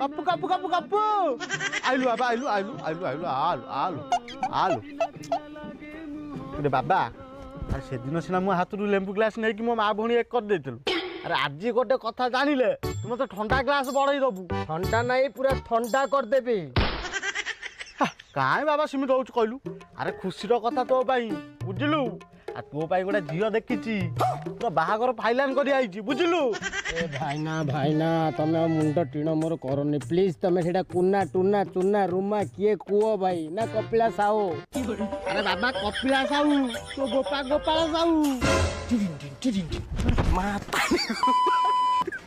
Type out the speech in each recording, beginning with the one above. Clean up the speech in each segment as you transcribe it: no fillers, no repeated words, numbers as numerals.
गप्पू गप्पू गप्पू गप्पू आइलु बाबा आइलु आइलु आइलु आइलु आलु आलु आलु अरे बाबा अरे से दिन सिना मो हाथ रु लेंबू ग्लास नहीं कि मो माँ भौणी एक कर देथिलु अरे आज गोटे कथा जानिले तुम तो ठंडा ग्लास बड़ई दबु ठंडा नहीं पूरा ठंडा कर देबी काहे बाबा सिमित होउछ कहलु अरे खुशी रो कथा तो पाई बुझलु आ तो पाई गोटे झियो देखिछि पूरा बाहागर फाइलान करी आइछि बुझलु ए भाईना तमे मुंड टीण मोर करनी प्लीज तमे सेटा कुन्ना टुन्ना चुन्ना रुमा किए कुओ भाई ना कपिला साहू अरे बाबा कपिला साहू तो गोपाल साहू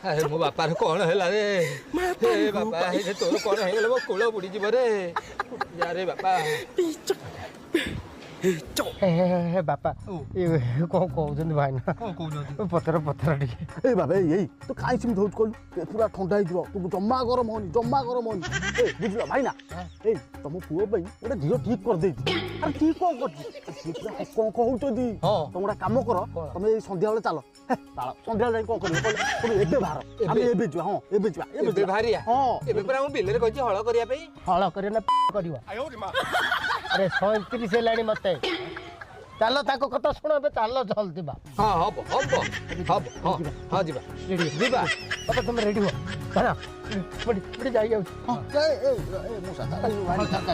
अरे मो बापार कौन है रे बापा हे तोर कौन है मो कोल बुड़ी जीव रे यारे बापा हे बापा कौन कहते भाईना पथर पथर ए बाबा यही तो काई सिमित होउछ कहलु पूरा ठंडा हो जिवो तू जम्मा गरम होनी ए बुझलो भाईना ए तम पुओ भाई ओडे झियो ठीक कर देछि अरे ठीक कोन करछि कोन कहउछ दी तुम गोटे काम कर तुम ए संध्या बेले चलो ताला संध्या जाई कोन करियो एबे बाहर हम एबे जो हां एबे जो एबे भारिया हां एबे पूरा हम बिल रे कहछि हळ करिया पे हळ करे ना करिवा अरे 37 हेलाणी मते चलो ताको कथा सुनो बे चलो जल्दी बा हां हब हां जीवा जीवा बाबा तुम रेडी हो चला बड़ी बड़ी जाई आउ ए मो साथा